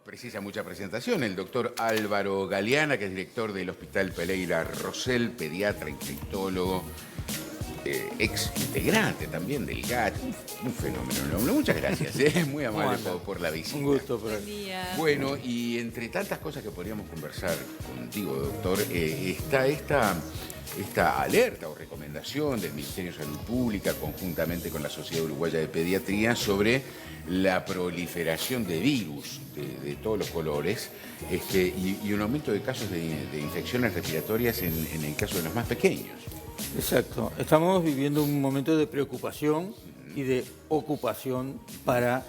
precisa mucha presentación, el doctor Álvaro Galeana, que es director del Hospital Pereira Rosell, pediatra, infectólogo, ex integrante también del GAT, un fenómeno. Muchas gracias, muy amable por la visita. Un gusto. Buen día. Bueno, y entre tantas cosas que podríamos conversar contigo, doctor, está esta alerta o recomendación del Ministerio de Salud Pública conjuntamente con la Sociedad Uruguaya de Pediatría sobre la proliferación de virus de todos los colores y un aumento de casos de infecciones respiratorias en el caso de los más pequeños. Exacto. Estamos viviendo un momento de preocupación y de ocupación para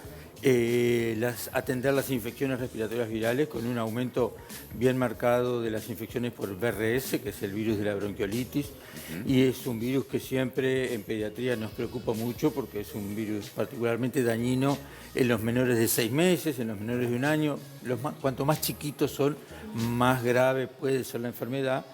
atender las infecciones respiratorias virales con un aumento bien marcado de las infecciones por VRS, que es el virus de la bronquiolitis, y es un virus que siempre en pediatría nos preocupa mucho porque es un virus particularmente dañino en los menores de 6 meses, en los menores de 1 año. Cuanto más chiquitos son, más grave puede ser la enfermedad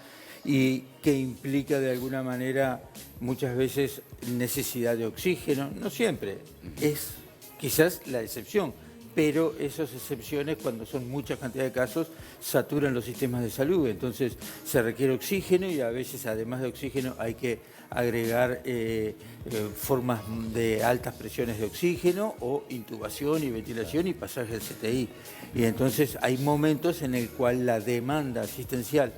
y que implica de alguna manera muchas veces necesidad de oxígeno, no siempre, es quizás la excepción, pero esas excepciones, cuando son muchas cantidades de casos, saturan los sistemas de salud. Entonces se requiere oxígeno y a veces, además de oxígeno, hay que agregar formas de altas presiones de oxígeno o intubación y ventilación y pasaje del CTI. Y entonces hay momentos en el cual la demanda asistencial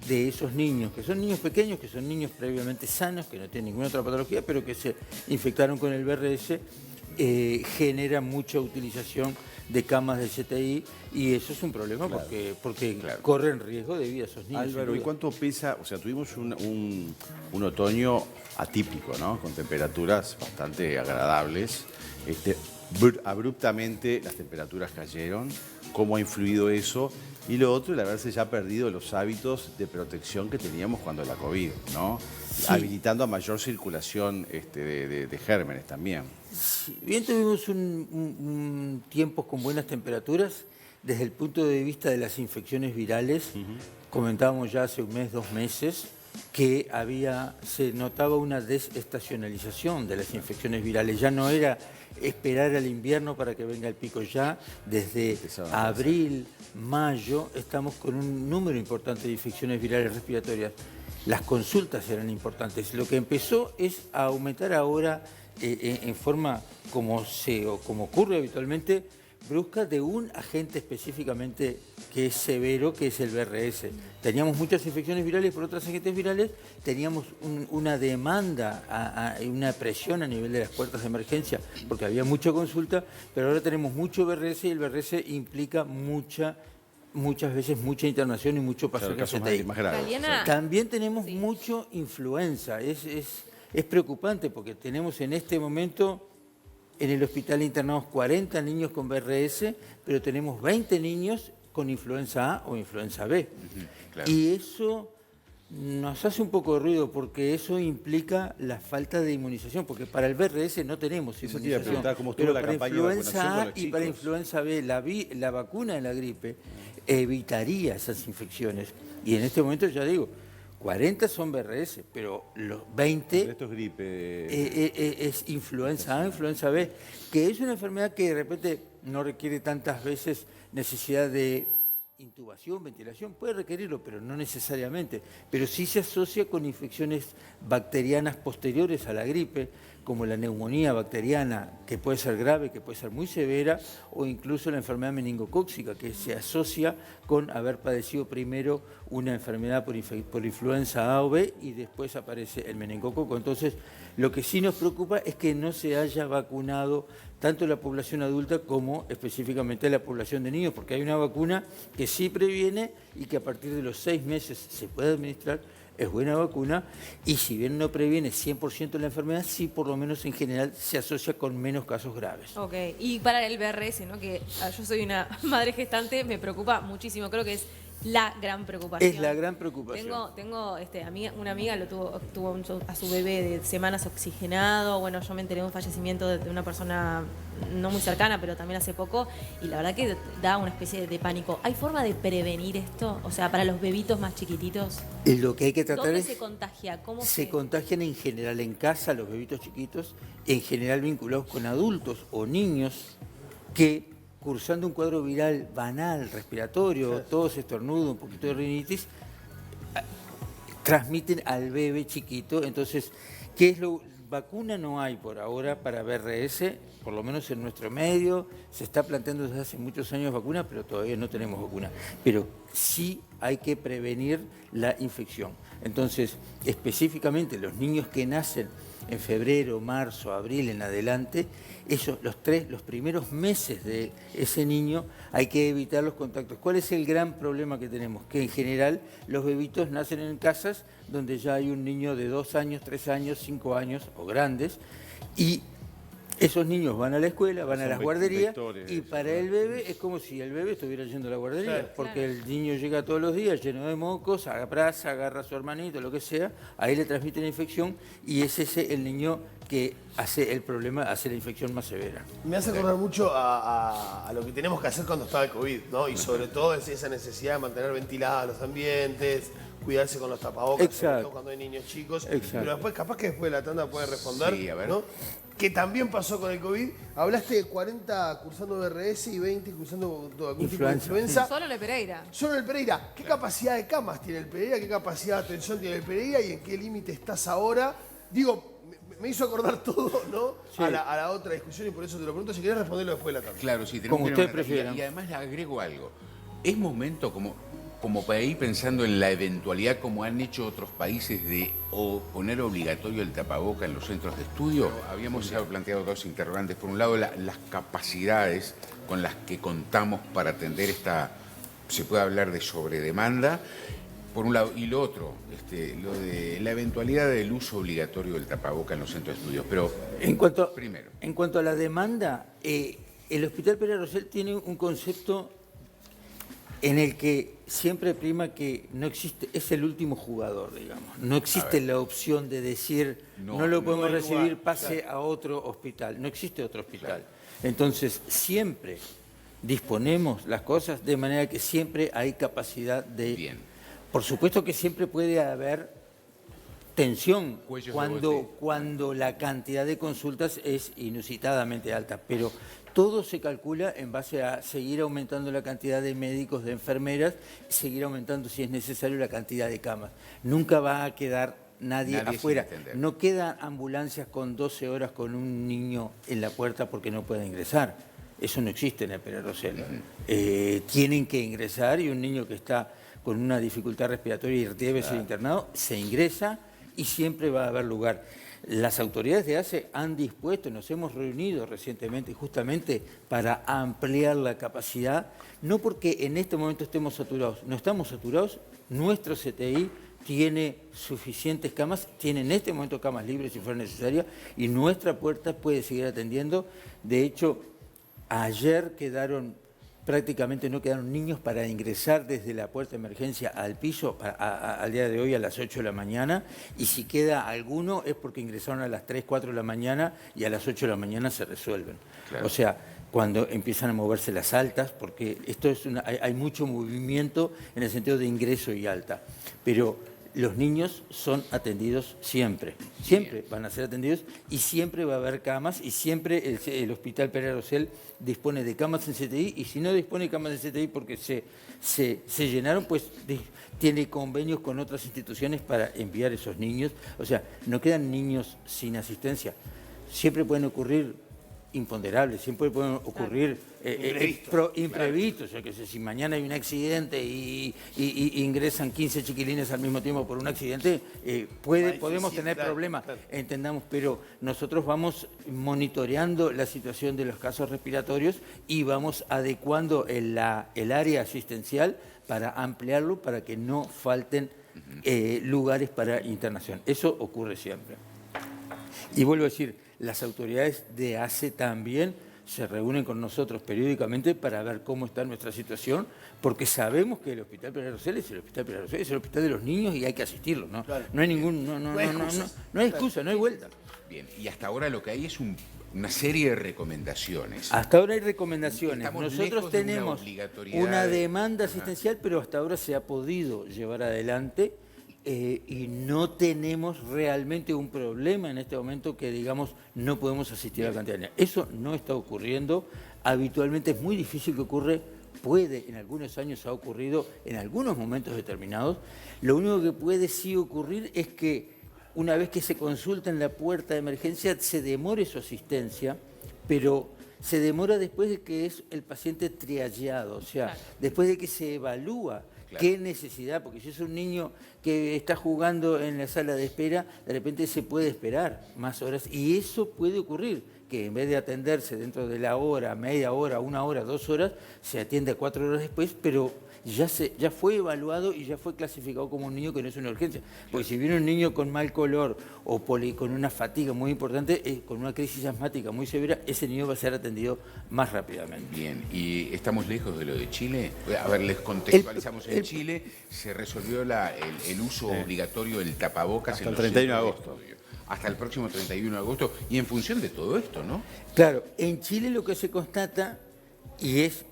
de esos niños, que son niños pequeños, que son niños previamente sanos, que no tienen ninguna otra patología, pero que se infectaron con el VRS, genera mucha utilización de camas de CTI y eso es un problema porque corren riesgo de vida esos niños. Álvaro, ¿y cuánto pesa? O sea, tuvimos un otoño atípico, ¿no? Con temperaturas bastante agradables. Abruptamente las temperaturas cayeron. ¿Cómo ha influido eso? Y lo otro, el haberse ya perdido los hábitos de protección que teníamos cuando la COVID, ¿no? Sí. Habilitando a mayor circulación de gérmenes también. Sí, bien tuvimos un tiempo con buenas temperaturas desde el punto de vista de las infecciones virales. Comentábamos ya hace 1 mes, 2 meses, que se notaba una desestacionalización de las infecciones virales. Ya no era esperar al invierno para que venga el pico, ya desde abril, mayo, estamos con un número importante de infecciones virales respiratorias. Las consultas eran importantes. Lo que empezó es a aumentar ahora en forma como ocurre habitualmente, brusca, de un agente específicamente que es severo, que es el VRS. Teníamos muchas infecciones virales por otros agentes virales, teníamos una demanda, una presión a nivel de las puertas de emergencia, porque había mucha consulta, pero ahora tenemos mucho VRS y el VRS implica muchas veces mucha internación y mucho paso de CTI. También tenemos mucho influenza. Es preocupante porque tenemos en este momento en el hospital internados 40 niños con VRS, pero tenemos 20 niños con influenza A o influenza B. Claro. Y eso nos hace un poco de ruido porque eso implica la falta de inmunización, porque para el VRS no tenemos inmunización, pero para influenza A y para influenza B, la vacuna de la gripe evitaría esas infecciones. Y en este momento ya digo, 40 son VRS, pero los 20 esto es gripe. Es influenza A, influenza B, que es una enfermedad que de repente no requiere tantas veces necesidad de intubación, ventilación, puede requerirlo, pero no necesariamente. Pero sí se asocia con infecciones bacterianas posteriores a la gripe, como la neumonía bacteriana, que puede ser grave, que puede ser muy severa, o incluso la enfermedad meningocócica, que se asocia con haber padecido primero una enfermedad por influenza A o B y después aparece el meningococo. Entonces, lo que sí nos preocupa es que no se haya vacunado tanto la población adulta como específicamente la población de niños, porque hay una vacuna que sí previene y que a partir de los 6 meses se puede administrar. Es buena vacuna y si bien no previene 100% la enfermedad, sí por lo menos en general se asocia con menos casos graves. Ok, y para el VRS, ¿no? Que yo soy una madre gestante, me preocupa muchísimo, creo que es la gran preocupación. Es la gran preocupación. Tengo una amiga tuvo a su bebé de semanas oxigenado. Bueno, yo me enteré de un fallecimiento de una persona no muy cercana, pero también hace poco, y la verdad que da una especie de pánico. ¿Hay forma de prevenir esto? O sea, para los bebitos más chiquititos. Lo que hay que tratar ¿Dónde es... se contagia? ¿Cómo se contagian en general en casa los bebitos chiquitos, en general vinculados con adultos o niños que cursando un cuadro viral banal, respiratorio, tos, estornudo, un poquito de rinitis, transmiten al bebé chiquito. Entonces, ¿qué es lo? Vacuna no hay por ahora para BRS, por lo menos en nuestro medio. Se está planteando desde hace muchos años vacuna, pero todavía no tenemos vacuna. Pero sí hay que prevenir la infección. Entonces, específicamente los niños que nacen en febrero, marzo, abril en adelante, los primeros meses de ese niño hay que evitar los contactos. ¿Cuál es el gran problema que tenemos? Que en general los bebitos nacen en casas donde ya hay un niño de 2 años, 3 años, 5 años o grandes, y esos niños van a la escuela, van a las guarderías, y para el bebé es como si el bebé estuviera yendo a la guardería, claro, porque el niño llega todos los días lleno de mocos, abraza, agarra a su hermanito, lo que sea, ahí le transmite la infección, y es ese el niño que hace el problema, hace la infección más severa. Me hace acordar mucho a lo que tenemos que hacer cuando estaba el COVID, ¿no? Y sobre todo esa necesidad de mantener ventilados los ambientes, cuidarse con los tapabocas, sobre todo cuando hay niños chicos. Exacto. Pero después, capaz que después de la tanda puede responder, sí, a ver, ¿no? Que también pasó con el COVID. Hablaste de 40 cursando BRS y 20 cursando algún tipo de influenza. Solo en el Pereira. Solo en el Pereira. ¿Qué capacidad de camas tiene el Pereira? ¿Qué capacidad de atención tiene el Pereira? ¿Y en qué límite estás ahora? Digo, me hizo acordar todo, ¿no? Sí. A la otra discusión, y por eso te lo pregunto. Si querés responderlo después de la tarde. Claro, sí, tenemos como usted prefiera. Y además le agrego algo. Es momento como para ir pensando en la eventualidad, como han hecho otros países, de poner obligatorio el tapaboca en los centros de estudio. Habíamos planteado dos interrogantes. Por un lado, las capacidades con las que contamos para atender se puede hablar de sobredemanda, por un lado, y lo otro, lo de la eventualidad del uso obligatorio del tapaboca en los centros de estudios. Pero en cuanto a la demanda, el Hospital Pereira Rosell tiene un concepto en el que siempre prima que no existe, es el último jugador, digamos. No existe la opción de decir, no lo podemos recibir, pase a otro hospital. No existe otro hospital. Entonces, siempre disponemos las cosas de manera que siempre hay capacidad de... Bien. Por supuesto que siempre puede haber tensión cuando la cantidad de consultas es inusitadamente alta, pero todo se calcula en base a seguir aumentando la cantidad de médicos, de enfermeras, seguir aumentando, si es necesario, la cantidad de camas. Nunca va a quedar nadie afuera. No quedan ambulancias con 12 horas con un niño en la puerta porque no puede ingresar. Eso no existe en el Pereira Rosell. Tienen que ingresar, y un niño que está con una dificultad respiratoria y debe ser internado, se ingresa y siempre va a haber lugar. Las autoridades de ACE han dispuesto, nos hemos reunido recientemente justamente para ampliar la capacidad, no porque en este momento estemos saturados, no estamos saturados, nuestro CTI tiene suficientes camas, tiene en este momento camas libres si fuera necesaria, y nuestra puerta puede seguir atendiendo. De hecho, ayer prácticamente no quedaron niños para ingresar desde la puerta de emergencia al piso al día de hoy a las 8 de la mañana, y si queda alguno es porque ingresaron a las 3, 4 de la mañana y a las 8 de la mañana se resuelven. Claro. O sea, cuando empiezan a moverse las altas, porque esto hay mucho movimiento en el sentido de ingreso y alta, pero los niños son atendidos siempre van a ser atendidos, y siempre va a haber camas, y siempre el Hospital Pereira Rosell dispone de camas en CTI, y si no dispone de camas en CTI porque se llenaron, pues tiene convenios con otras instituciones para enviar esos niños. O sea, no quedan niños sin asistencia. Siempre pueden ocurrir imponderables, siempre pueden ocurrir imprevistos. O sea, que si mañana hay un accidente y ingresan 15 chiquilines al mismo tiempo por un accidente, podemos tener problemas, entendamos, pero nosotros vamos monitoreando la situación de los casos respiratorios y vamos adecuando el área asistencial para ampliarlo, para que no falten lugares para internación. Eso ocurre siempre. Y vuelvo a decir, las autoridades de ACE también se reúnen con nosotros periódicamente para ver cómo está nuestra situación, porque sabemos que el Hospital Pereira Rosell es el Hospital Pereira Rosell, es el hospital de los niños y hay que asistirlo, ¿no? Claro. No hay no hay excusa, no hay vuelta. Bien, y hasta ahora lo que hay es una serie de recomendaciones. Hasta ahora hay recomendaciones. Nosotros tenemos una demanda asistencial, pero hasta ahora se ha podido llevar adelante. Y no tenemos realmente un problema en este momento que digamos no podemos asistir a la cantidad de niños. Eso no está ocurriendo. habitualmente es muy difícil que puede, en algunos años ha ocurrido, en algunos momentos determinados. Lo único que puede sí ocurrir es que una vez que se consulta en la puerta de emergencia se demore su asistencia, pero se demora después de que es el paciente triageado, o sea, después de que se evalúa qué necesidad, porque si es un niño que está jugando en la sala de espera, de repente se puede esperar más horas y eso puede ocurrir, que en vez de atenderse dentro de la hora, media hora, 1 hora, 2 horas, se atiende 4 horas después, pero ya fue evaluado y ya fue clasificado como un niño que no es una urgencia. Porque si viene un niño con mal color o con una fatiga muy importante, con una crisis asmática muy severa, ese niño va a ser atendido más rápidamente. Bien, ¿y estamos lejos de lo de Chile? A ver, les contextualizamos. En Chile se resolvió el uso obligatorio del tapabocas hasta el 31 de agosto. Hasta el próximo 31 de agosto. Y en función de todo esto, ¿no? Claro, en Chile lo que se constata, y es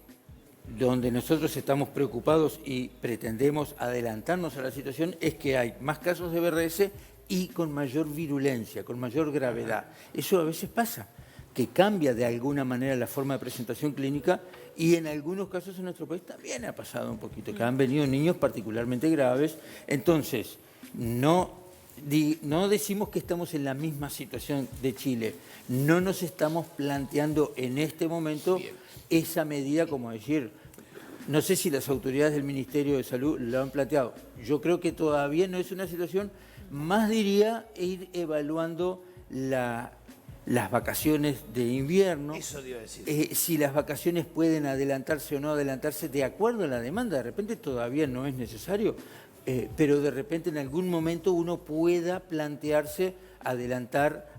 donde nosotros estamos preocupados y pretendemos adelantarnos a la situación, es que hay más casos de BRS y con mayor virulencia, con mayor gravedad. Eso a veces pasa, que cambia de alguna manera la forma de presentación clínica y en algunos casos en nuestro país también ha pasado un poquito, que han venido niños particularmente graves. Entonces, no decimos que estamos en la misma situación de Chile, no nos estamos planteando en este momento esa medida, como decir, no sé si las autoridades del Ministerio de Salud lo han planteado. Yo creo que todavía no es una situación, más diría ir evaluando las vacaciones de invierno. Eso te iba a decir. Si las vacaciones pueden adelantarse o no adelantarse de acuerdo a la demanda. De repente todavía no es necesario, pero de repente en algún momento uno pueda plantearse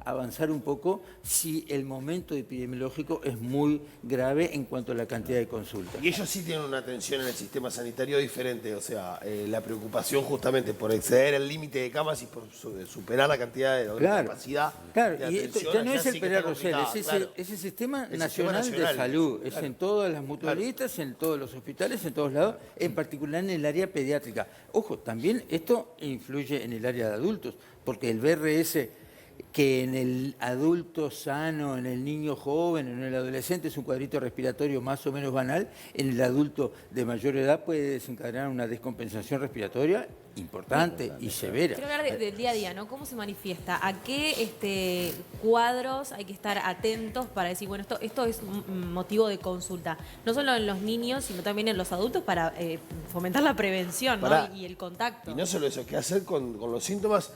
avanzar un poco si el momento epidemiológico es muy grave en cuanto a la cantidad de consultas. Y ellos sí tienen una atención en el sistema sanitario diferente, o sea, la preocupación justamente por exceder el límite de camas y por superar la cantidad de capacidad. Claro, de y esto atención, ya no allá es el sí que Pereira está Rosell, complicado, es el Sistema El Nacional Sistema de Salud, claro. es en todas las mutualistas, en todos los hospitales, en todos lados, en particular en el área pediátrica. Ojo, también esto influye en el área de adultos, porque el BRS que en el adulto sano, en el niño joven, en el adolescente es un cuadrito respiratorio más o menos banal, en el adulto de mayor edad puede desencadenar una descompensación respiratoria importante y severa. Quiero hablar del día a día, ¿no? ¿Cómo se manifiesta? ¿A qué cuadros hay que estar atentos para decir, bueno, esto es un motivo de consulta? No solo en los niños, sino también en los adultos para fomentar la prevención, ¿no? Y el contacto. Y no solo eso, ¿qué hacer con los síntomas?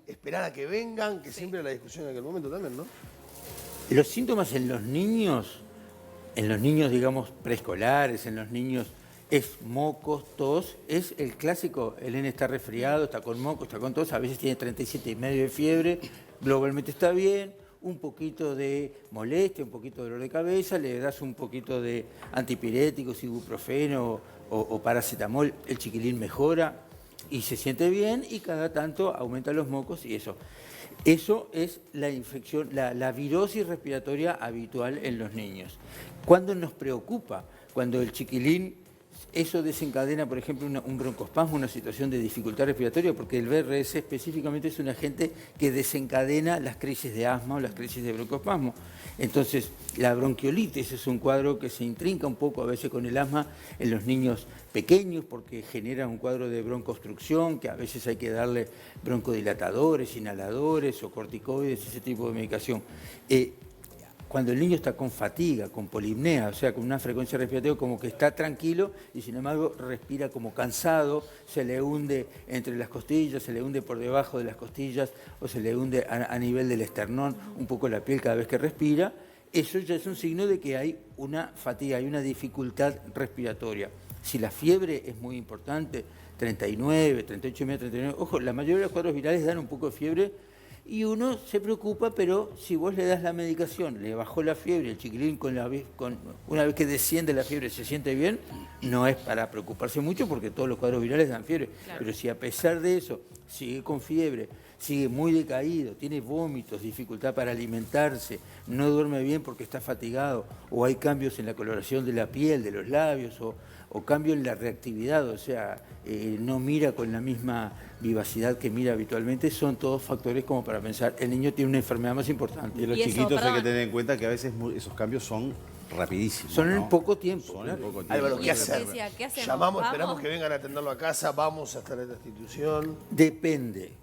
Esperar a que vengan, que siempre la discusión en aquel momento también, ¿no? Los síntomas en los niños, digamos, preescolares, en los niños, es mocos, tos, es el clásico, el nene está resfriado, está con mocos, está con tos, a veces tiene 37,5 de fiebre, globalmente está bien, un poquito de molestia, un poquito de dolor de cabeza, le das un poquito de antipiréticos, ibuprofeno o paracetamol, el chiquilín mejora y se siente bien y cada tanto aumenta los mocos y eso. Eso es la infección, la virosis respiratoria habitual en los niños. ¿Cuándo nos preocupa? Cuando el chiquilín, eso desencadena, por ejemplo, un broncoespasmo, una situación de dificultad respiratoria, porque el BRS específicamente es un agente que desencadena las crisis de asma o las crisis de broncoespasmo. Entonces, la bronquiolitis es un cuadro que se intrinca un poco a veces con el asma en los niños pequeños porque genera un cuadro de broncoobstrucción, que a veces hay que darle broncodilatadores, inhaladores o corticoides, ese tipo de medicación. Cuando el niño está con fatiga, con polipnea, o sea, con una frecuencia respiratoria como que está tranquilo y sin embargo respira como cansado, se le hunde entre las costillas, se le hunde por debajo de las costillas o se le hunde a nivel del esternón un poco la piel cada vez que respira, eso ya es un signo de que hay una fatiga, hay una dificultad respiratoria. Si la fiebre es muy importante, 39, 38,5, 39, ojo, la mayoría de los cuadros virales dan un poco de fiebre, y uno se preocupa, pero si vos le das la medicación, le bajó la fiebre, el chiquilín una vez que desciende la fiebre se siente bien, no es para preocuparse mucho porque todos los cuadros virales dan fiebre. Claro. Pero si a pesar de eso sigue con fiebre, sigue muy decaído, tiene vómitos, dificultad para alimentarse, no duerme bien porque está fatigado, o hay cambios en la coloración de la piel, de los labios, o cambio en la reactividad, o sea, no mira con la misma vivacidad que mira habitualmente, son todos factores como para pensar, el niño tiene una enfermedad más importante. Y los chiquitos hay que tener en cuenta que a veces esos cambios son rapidísimo. Son ¿no? en poco tiempo. Son claro. en poco tiempo. Álvaro, ¿qué Y eso hacer? te decía, ¿qué hacemos? Llamamos, ¿Vamos? esperamos que vengan a atenderlo a casa, vamos hasta la institución. Depende.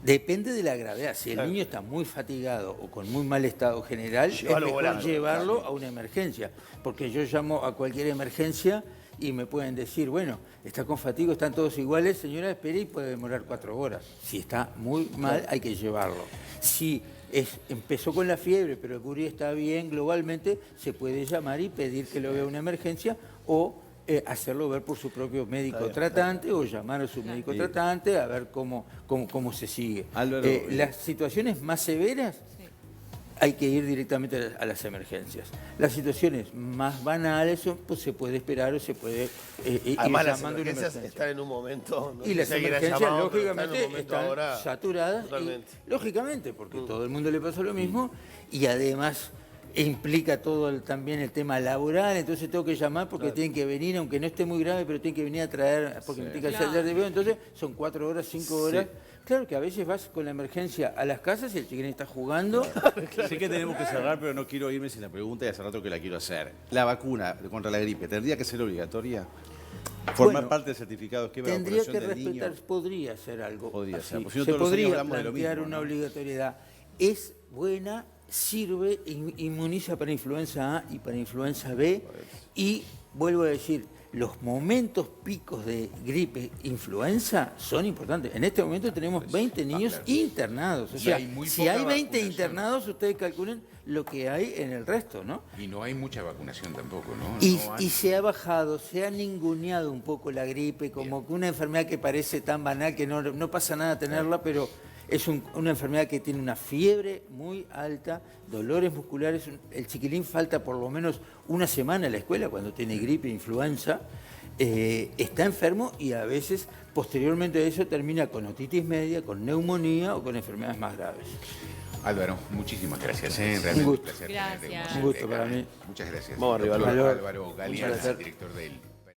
Depende de la gravedad. Si el Claro. niño está muy fatigado o con muy mal estado general, Llévalo es mejor volando, llevarlo a una emergencia. Porque yo llamo a cualquier emergencia y me pueden decir, bueno, está con fatiga, están todos iguales, señora, espere y puede demorar 4 horas. Si está muy mal, hay que llevarlo. Si empezó con la fiebre, pero el gurí está bien, globalmente se puede llamar y pedir que lo vea una emergencia o hacerlo ver por su propio médico tratante o llamar a su médico tratante a ver cómo se sigue. Álvaro, las situaciones más severas hay que ir directamente a las emergencias. Las situaciones más banales pues se puede esperar o se puede ir Además, las llamando una emergencias emergencia. están en un momento. no Y sé las si alguien ha emergencias, llamado, pero lógicamente, están saturadas. Totalmente. Lógicamente, porque todo el mundo le pasa lo mismo y además implica todo también el tema laboral, entonces tengo que llamar porque tienen que venir, aunque no esté muy grave, pero tienen que venir a traer, porque me tienen que hacer de veo, entonces son 4 horas, 5 horas. Claro que a veces vas con la emergencia a las casas y el chiquilín está jugando. Sé que tenemos que cerrar, pero no quiero irme sin la pregunta y hace rato que la quiero hacer. La vacuna contra la gripe, ¿tendría que ser obligatoria? ¿Formar Bueno, parte del certificado de esquema de Tendría vacunación que del niño? respetar, podría ser algo Podría así. ser, porque si no Se todos los años podría hablamos de lo plantear mismo, una ¿no? obligatoriedad. Es buena, sirve, inmuniza para influenza A y para influenza B y, vuelvo a decir, los momentos picos de gripe influenza son importantes. En este momento tenemos 20 niños claro. internados. O Y sea, hay muy si poca hay 20 vacunación. internados, ustedes calculen lo que hay en el resto, ¿no? Y no hay mucha vacunación tampoco, ¿no? Y, No hay. y se ha bajado, se ha ninguneado un poco la gripe, como que una enfermedad que parece tan banal que no pasa nada tenerla, pero es una enfermedad que tiene una fiebre muy alta, dolores musculares. El chiquilín falta por lo menos una semana a la escuela cuando tiene gripe, influenza. Está enfermo y a veces, posteriormente a eso, termina con otitis media, con neumonía o con enfermedades más graves. Álvaro, muchísimas gracias. Realmente Un gusto. placer Gracias. tenerte como Un gusto siempre para acá. mí. Muchas gracias. Vamos arriba, Doctor Álvaro. Álvaro Muchas Galeana, gracias. director del